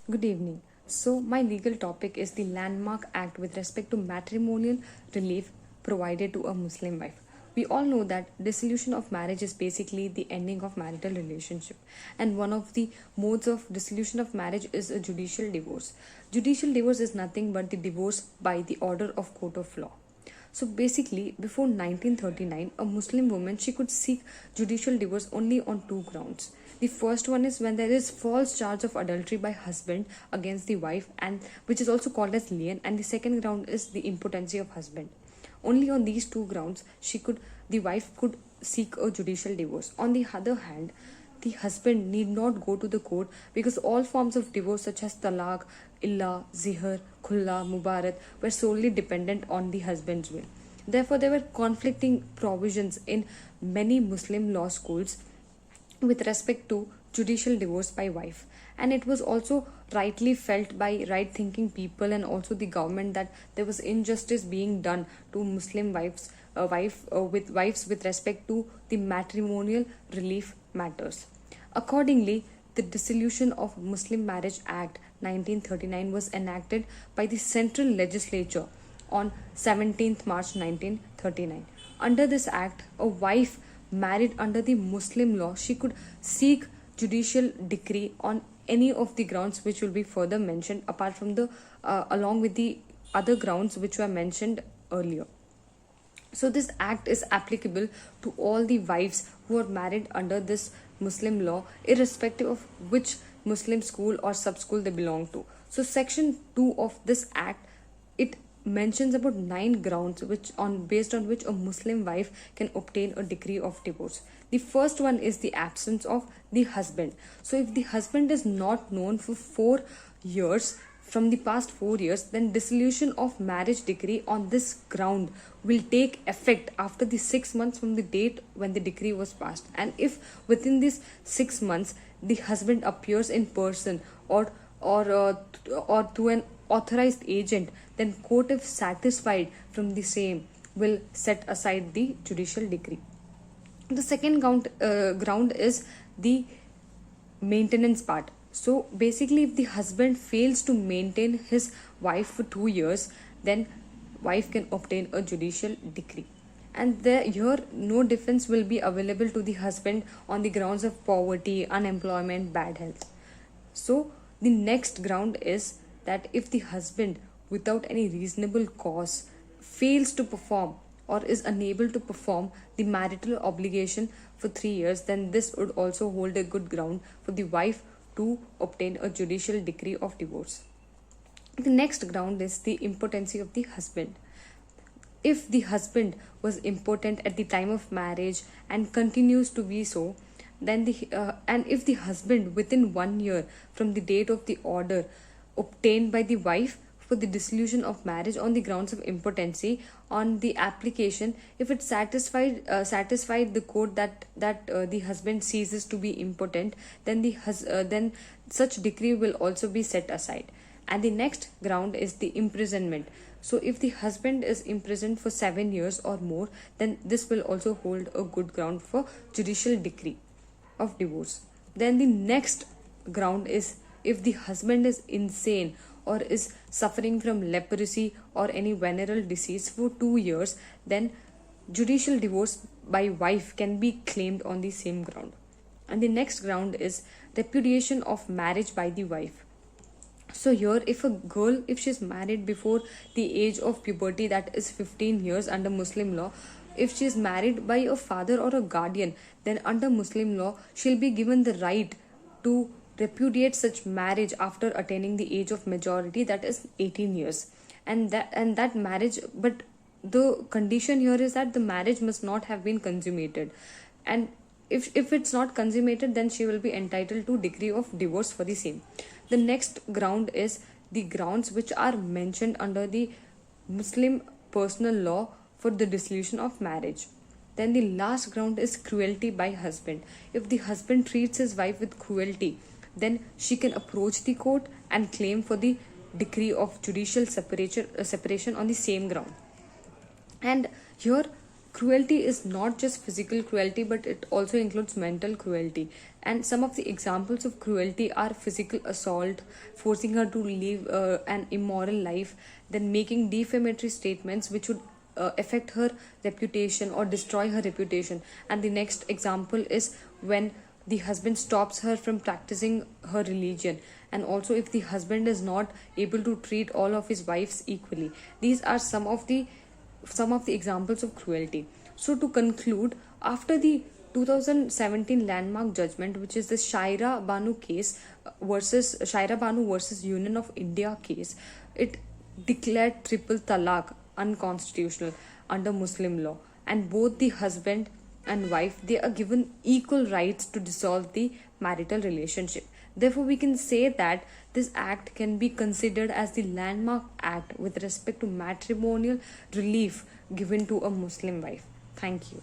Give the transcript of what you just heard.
Good evening. So, my legal topic is the Landmark Act with respect to matrimonial relief provided to a Muslim wife. We all know that dissolution of marriage is basically the ending of marital relationship, and one of the modes of dissolution of marriage is a judicial divorce. Judicial divorce is nothing but the divorce by the order of court of law. So basically, before 1939, a Muslim woman she could seek judicial divorce only on two grounds. The first one is when there is false charge of adultery by husband against the wife, and which is also called as Lian, and the second ground is the impotency of husband. Only on these two grounds the wife could seek a judicial divorce. On the other hand, the husband need not go to the court because all forms of divorce such as Talaq, Zihar, Khula, Mubarat were solely dependent on the husband's will. Therefore, there were conflicting provisions in many Muslim law schools with respect to judicial divorce by wife, and it was also rightly felt by right thinking people and also the government that there was injustice being done to Muslim wives with respect to the matrimonial relief matters. Accordingly, the Dissolution of Muslim Marriage Act 1939 was enacted by the Central Legislature on 17th March 1939. Under this act, a wife married under the Muslim law she could seek judicial decree on any of the grounds which will be further mentioned apart from the along with the other grounds which were mentioned earlier. So this act is applicable to all the wives who are married under this Muslim law, irrespective of which Muslim school or sub school they belong to. So section 2 of this act, it mentions about 9 grounds based on which a Muslim wife can obtain a decree of divorce. The first one is the absence of the husband. So if the husband is not known for 4 years, from the past 4 years, then dissolution of marriage decree on this ground will take effect after the 6 months from the date when the decree was passed. And if within these 6 months the husband appears in person or through an authorized agent, then court, if satisfied from the same, will set aside the judicial decree. The second ground is the maintenance part. So basically, if the husband fails to maintain his wife for 2 years, then wife can obtain a judicial decree. And here no defense will be available to the husband on the grounds of poverty, unemployment, bad health. So the next ground is that if the husband without any reasonable cause fails to perform or is unable to perform the marital obligation for 3 years, then this would also hold a good ground for the wife to obtain a judicial decree of divorce. The next ground is the impotency of the husband. If the husband was impotent at the time of marriage and continues to be so, then and if the husband within 1 year from the date of the order obtained by the wife for the dissolution of marriage on the grounds of impotency on the application, if it satisfied the court that the husband ceases to be impotent, then then such decree will also be set aside. And the next ground is the imprisonment. So if the husband is imprisoned for 7 years or more, then this will also hold a good ground for judicial decree of divorce. Then the next ground is if the husband is insane or is suffering from leprosy or any venereal disease for 2 years, then judicial divorce by wife can be claimed on the same ground. And the next ground is repudiation of marriage by the wife. So here, if a girl, if she's married before the age of puberty, that is 15 years under Muslim law, if she is married by a father or a guardian, then under Muslim law, she'll be given the right to repudiate such marriage after attaining the age of majority, that is 18 years. And that marriage, but the condition here is that the marriage must not have been consummated. And if it's not consummated, then she will be entitled to decree of divorce for the same. The next ground is the grounds which are mentioned under the Muslim personal law for the dissolution of marriage. Then the last ground is cruelty by husband. If the husband treats his wife with cruelty, then she can approach the court and claim for the decree of judicial separation on the same ground. And here Cruelty is not just physical cruelty, but it also includes mental cruelty. And some of the examples of cruelty are physical assault, forcing her to live an immoral life, then making defamatory statements which would affect her reputation or destroy her reputation. And the next example is when the husband stops her from practicing her religion, and also if the husband is not able to treat all of his wives equally. These are some of the examples of cruelty. So to conclude, after the 2017 landmark judgment, which is the Shaira Banu versus Union of India case, it declared triple talaq unconstitutional under Muslim law, and both the husband and wife, they are given equal rights to dissolve the marital relationship. Therefore, we can say that this act can be considered as the landmark act with respect to matrimonial relief given to a Muslim wife. Thank you.